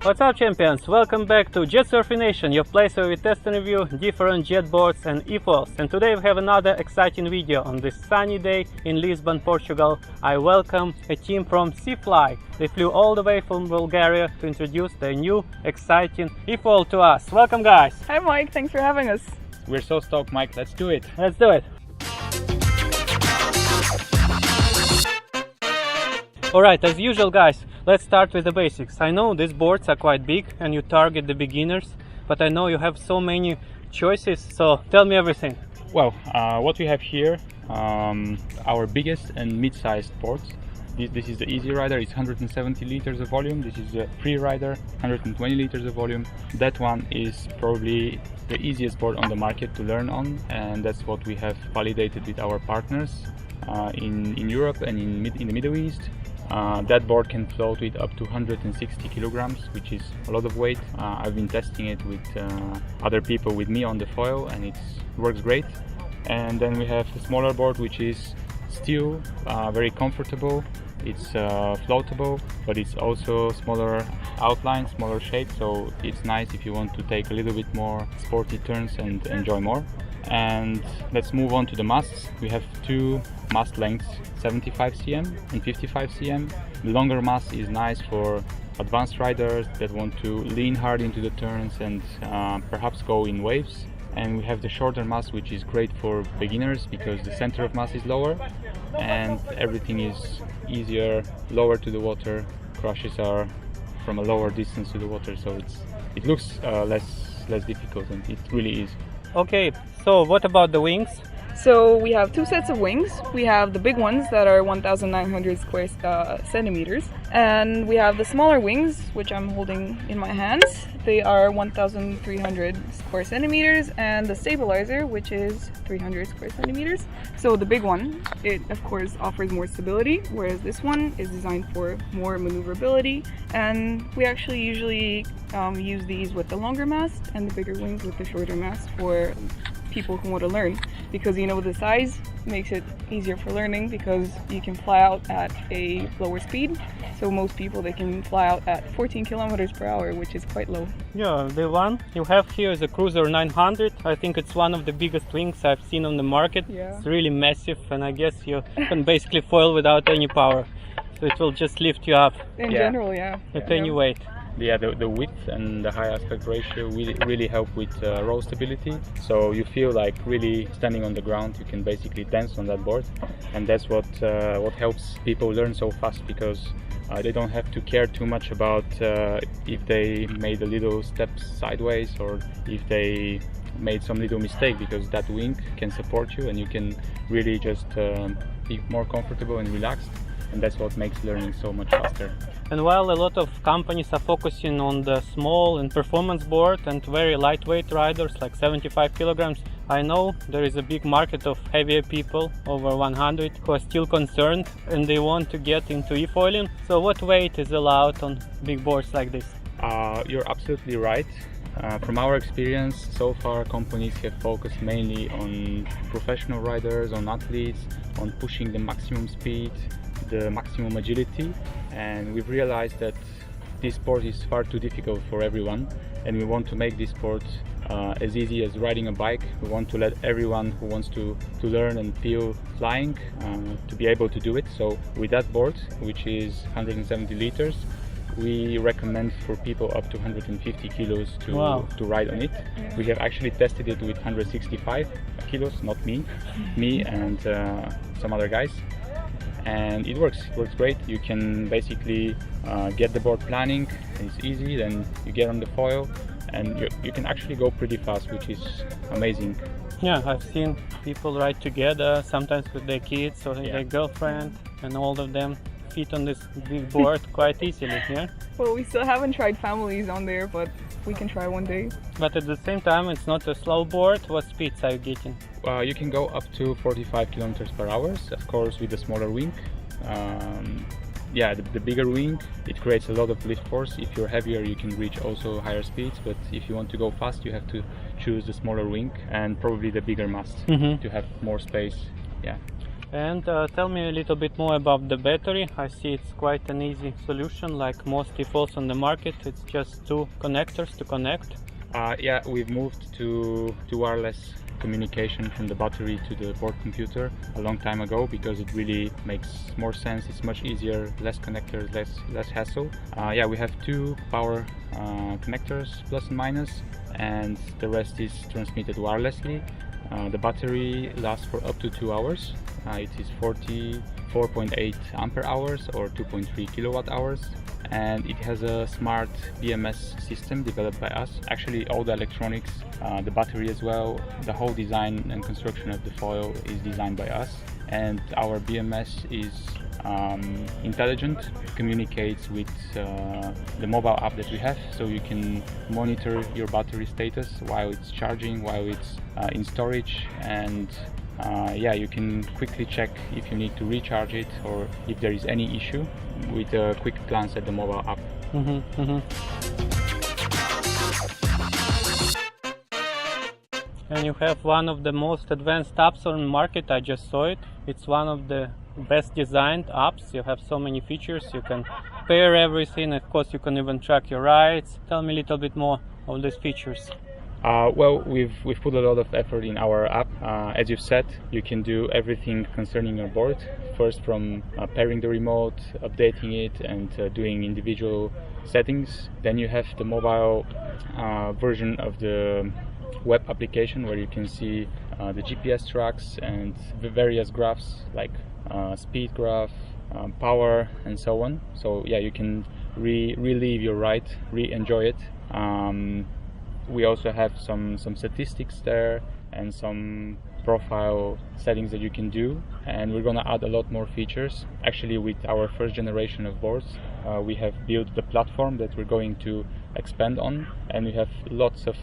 What's up, champions? Welcome back to Jet Surfing Nation, your place where we test and review different jet boards and efoils. And today we have another exciting video. On this sunny day in Lisbon, Portugal, I welcome a team from SIFLY. They flew all the way from Bulgaria to introduce their new exciting efoil to us. Welcome, guys. Hi Mike, thanks for having us. We're so stoked, Mike. Let's do it. Let's do it. Alright, as usual, guys, let's start with the basics. I know these boards are quite big and you target the beginners, but I know you have so many choices, so tell me everything. Well, what we have here, our biggest and mid-sized boards. This is the Easy Rider, it's 170 liters of volume. This is the Free Rider, 120 liters of volume. That one is probably the easiest board on the market to learn on, and that's what we have validated with our partners in Europe and in the Middle East. That board can float with up to 160 kilograms, which is a lot of weight. I've been testing it with other people with me on the foil, and it works great. And then we have the smaller board, which is still very comfortable. It's floatable, but it's also smaller outline, smaller shape, so it's nice if you want to take a little bit more sporty turns and enjoy more. And let's move on to the masts. We have two mast lengths, 75 cm and 55 cm. The longer mast is nice for advanced riders that want to lean hard into the turns and perhaps go in waves. And we have the shorter mast, which is great for beginners because the center of mass is lower and everything is easier, lower to the water. Crashes are from a lower distance to the water, so it looks less difficult, and it really is. Okay, so what about the wings? So we have two sets of wings. We have the big ones that are 1,900 square centimeters, and we have the smaller wings, which I'm holding in my hands. They are 1,300 square centimeters, and the stabilizer, which is 300 square centimeters. So the big one, it of course offers more stability, whereas this one is designed for more maneuverability. And we actually usually use these with the longer mast and the bigger wings with the shorter mast for people who want to learn, because the size makes it easier for learning because you can fly out at a lower speed. So most people, they can fly out at 14 kilometers per hour, which is quite low. Yeah, the one you have here is a Cruiser 900. I think it's one of the biggest wings I've seen on the market. Yeah. It's really massive, and I guess you can basically foil without any power. So it will just lift you up In general, yeah. at any weight. Yeah, the width and the high aspect ratio really help with roll stability. So you feel like really standing on the ground. You can basically dance on that board, and that's what helps people learn so fast, because they don't have to care too much about if they made a little step sideways or if they made some little mistake, because that wing can support you and you can really just be more comfortable and relaxed. And that's what makes learning so much faster. And while a lot of companies are focusing on the small and performance board and very lightweight riders like 75 kilograms, I know there is a big market of heavier people over 100 who are still concerned and they want to get into efoiling. So what weight is allowed on big boards like this? You're absolutely right. From our experience, so far companies have focused mainly on professional riders, on athletes, on pushing the maximum speed, the maximum agility, and we've realized that this sport is far too difficult for everyone, and we want to make this sport as easy as riding a bike. We want to let everyone who wants to learn and feel flying to be able to do it. So with that board, which is 170 liters, we recommend for people up to 150 kilos to ride on it. We have actually tested it with 165 kilos, not me and some other guys. And it works great. You can basically get the board planning, it's easy, then you get on the foil and you can actually go pretty fast, which is amazing. Yeah, I've seen people ride together, sometimes with their kids or their girlfriend, and all of them fit on this big board quite easily. Yeah. Well, we still haven't tried families on there, but we can try one day. But at the same time, it's not a slow board. What speeds are you getting? You can go up to 45 kilometers per hour, of course, with the smaller wing. The bigger wing, it creates a lot of lift force. If you're heavier, you can reach also higher speeds, but if you want to go fast, you have to choose the smaller wing and probably the bigger mast to have more space. Yeah. And tell me a little bit more about the battery. I see it's quite an easy solution, like most efoils on the market. It's just two connectors to connect. Yeah, we've moved to wireless communication from the battery to the board computer a long time ago because it really makes more sense. It's much easier, less connectors, less hassle. Yeah, we have two power connectors, plus and minus, and the rest is transmitted wirelessly. The battery lasts for up to 2 hours. It is 44.8 ampere hours or 2.3 kilowatt hours, and it has a smart BMS system developed by us. Actually, all the electronics, the battery as well, the whole design and construction of the foil is designed by us, and our BMS is intelligent, communicates with the mobile app that we have, so you can monitor your battery status while it's charging, while it's in storage, and yeah, you can quickly check if you need to recharge it or if there is any issue with a quick glance at the mobile app. And you have one of the most advanced apps on the market. I just saw it. It's one of the best designed apps. You have so many features. You can pair everything. Of course, you can even track your rides. Tell me a little bit more of these features. Well, we've put a lot of effort in our app. As you've said, you can do everything concerning your board. First, from pairing the remote, updating it, and doing individual settings. Then you have the mobile version of the web application where you can see the GPS tracks and the various graphs like speed graph, power, and so on. So yeah, you can relive your ride, re-enjoy it. We also have some statistics there and some profile settings that you can do, and we're gonna add a lot more features. Actually, with our first generation of boards, we have built the platform that we're going to expand on, and we have lots of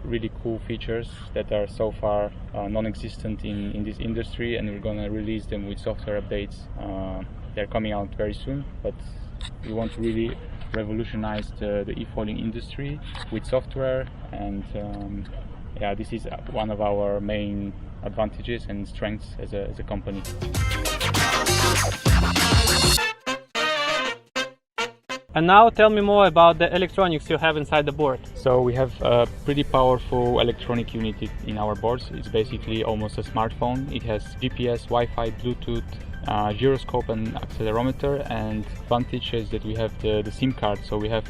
really cool features that are so far non-existent in this industry, and we're gonna release them with software updates. They're coming out very soon, but we want to really revolutionize the efoiling industry with software, and yeah, this is one of our main advantages and strengths as a company. And now tell me more about the electronics you have inside the board. So we have a pretty powerful electronic unit in our boards. It's basically almost a smartphone. It has GPS, Wi-Fi, Bluetooth, gyroscope and accelerometer, and advantage is that we have the SIM card, so we have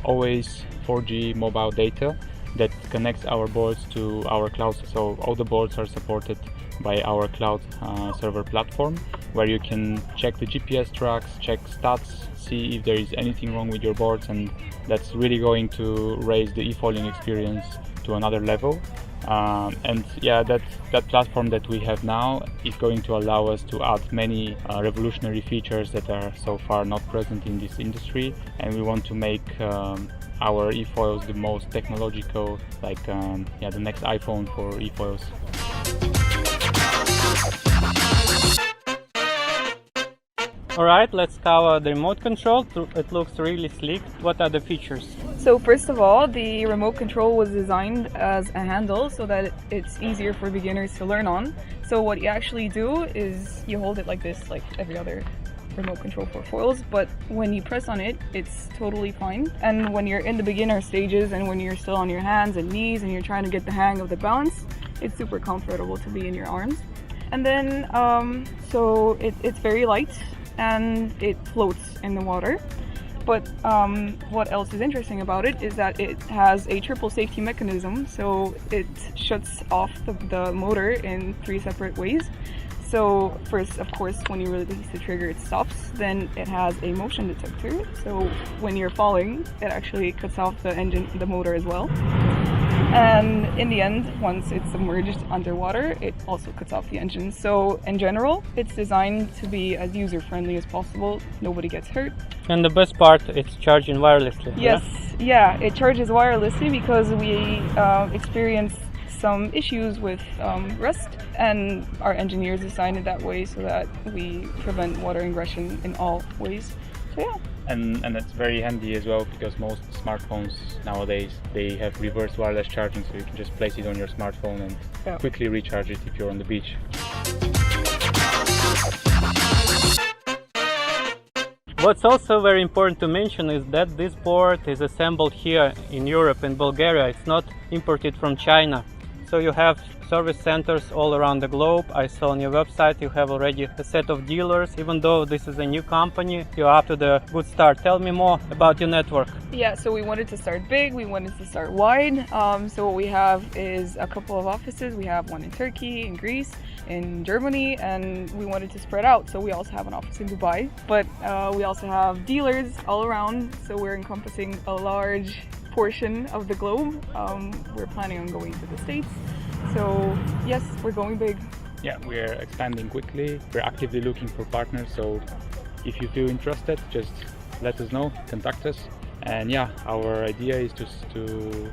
always 4G mobile data that connects our boards to our cloud. So all the boards are supported by our cloud server platform, where you can check the GPS tracks, check stats, see if there is anything wrong with your boards, and that's really going to raise the efoiling experience to another level. And yeah, that platform that we have now is going to allow us to add many revolutionary features that are so far not present in this industry, and we want to make our efoils the most technological, like yeah, the next iPhone for efoils. Alright, let's cover the remote control. It looks really sleek. What are the features? So first of all, the remote control was designed as a handle so that it's easier for beginners to learn on. So what you actually do is you hold it like this, like every other remote control for foils, but when you press on it, it's totally fine. And when you're in the beginner stages and when you're still on your hands and knees and you're trying to get the hang of the balance, it's super comfortable to be in your arms. And then, so it's very light and it floats in the water. But what else is interesting about it is that it has a triple safety mechanism, so it shuts off the motor in 3 separate ways. So first, of course, when you release the trigger, it stops. Then it has a motion detector, so when you're falling, it actually cuts off the engine, the motor as well. And in the end, once it's submerged underwater, it also cuts off the engine. So in general, it's designed to be as user-friendly as possible. Nobody gets hurt. And the best part, it's charging wirelessly. Yes, yeah, it charges wirelessly because we experienced some issues with rust, and our engineers designed it that way so that we prevent water ingression in all ways. So yeah. And it's very handy as well, because most smartphones nowadays, they have reverse wireless charging, so you can just place it on your smartphone and quickly recharge it if you're on the beach. What's also very important to mention is that this board is assembled here in Europe, in Bulgaria. It's not imported from China. So you have service centers all around the globe. I saw on your website you have already a set of dealers. Even though this is a new company, you're up to the good start. Tell me more about your network. Yeah, so we wanted to start big, we wanted to start wide. So what we have is a couple of offices. We have one in Turkey, in Greece, in Germany, and we wanted to spread out. So we also have an office in Dubai, but we also have dealers all around. So we're encompassing a large portion of the globe. We're planning on going to the States. So yes, we're going big. Yeah, we're expanding quickly. We're actively looking for partners. So if you feel interested, just let us know, contact us. And yeah, our idea is to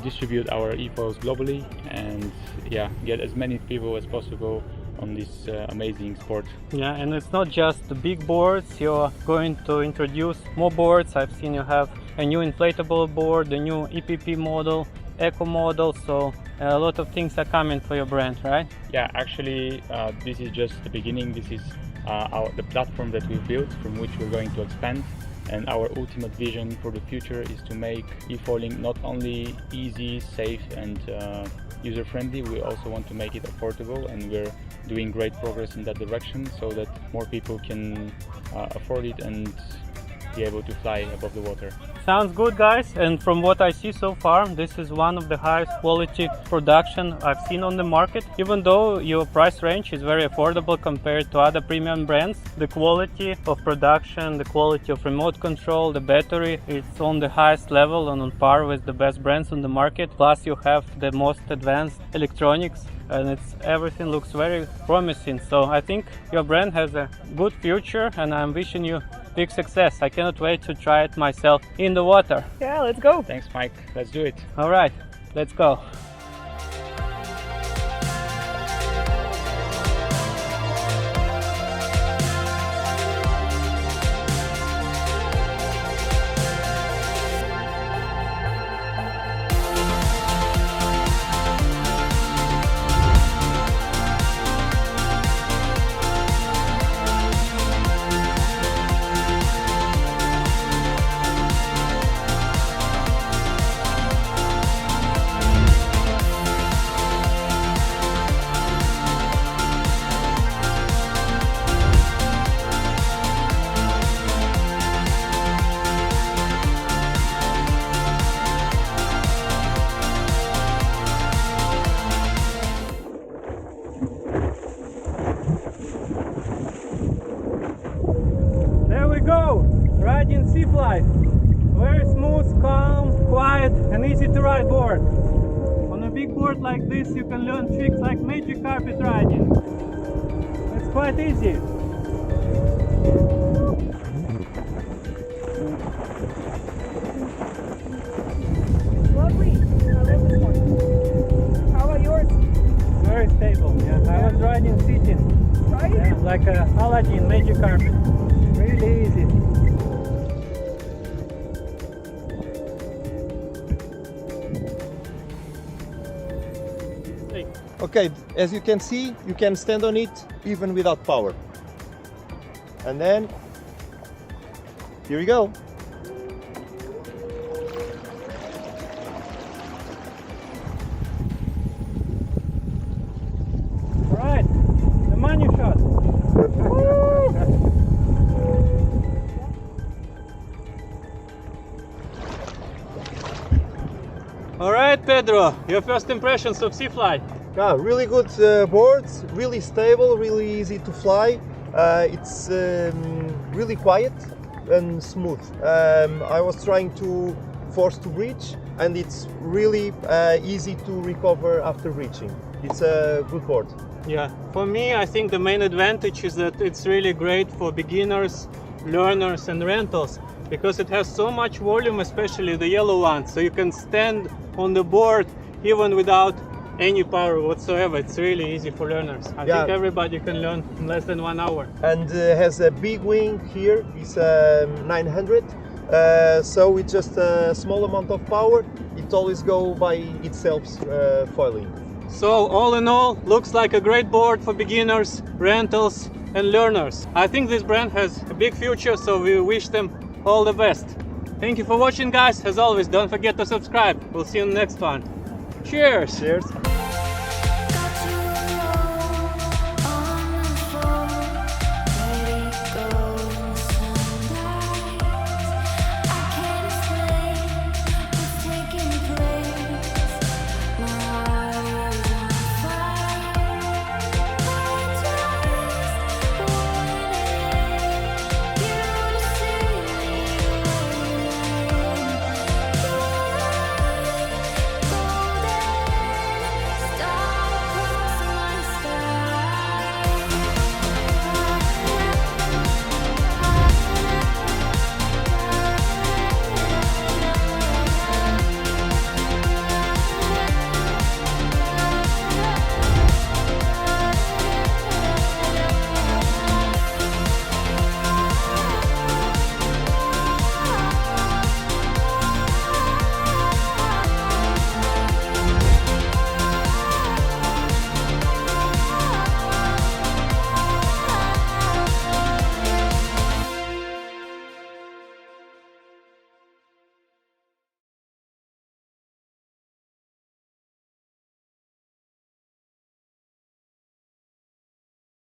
distribute our efoils globally and yeah, get as many people as possible on this amazing sport. Yeah, and it's not just the big boards. You're going to introduce more boards. I've seen you have a new inflatable board, the new EPP model, Eco model, so a lot of things are coming for your brand, right? Yeah, actually this is just the beginning. This is the platform that we've built from which we're going to expand. And our ultimate vision for the future is to make efoiling not only easy, safe and user-friendly, we also want to make it affordable, and we're doing great progress in that direction so that more people can afford it and be able to fly above the water. Sounds good, guys, and from what I see so far, this is one of the highest quality production I've seen on the market. Even though your price range is very affordable compared to other premium brands, the quality of production, the quality of remote control, the battery, it's on the highest level and on par with the best brands on the market. Plus you have the most advanced electronics, and everything looks very promising. So I think your brand has a good future, and I'm wishing you big success. I cannot wait to try it myself in the water. Yeah, let's go. Thanks, Mike. Let's do it. All right, let's go. Go! Riding SIFLY. Very smooth, calm, quiet and easy to ride board. On a big board like this you can learn tricks like magic carpet riding. It's quite easy. Lovely. I love this one. How about yours? Very stable, yeah. I was riding sitting. Right? Yeah, like a Aladdin magic carpet. Really easy. Okay, as you can see, you can stand on it even without power. And then, here we go. All right, the money shot. All right, Pedro, your first impressions of SIFLY? Yeah, really good boards, really stable, really easy to fly. It's really quiet and smooth. I was trying to force to reach, and it's really easy to recover after reaching. It's a good board. Yeah, for me, I think the main advantage is that it's really great for beginners, learners and rentals, because it has so much volume, especially the yellow one, so you can stand on the board even without any power whatsoever. It's really easy for learners. I think everybody can learn in less than 1 hour. And has a big wing here. It's 900, so it's just a small amount of power. It always go by itself foiling. So all in all, looks like a great board for beginners, rentals and learners. I think this brand has a big future, so we wish them all the best. Thank you for watching, guys. As always, don't forget to subscribe. We'll see you in the next one. Cheers! Cheers!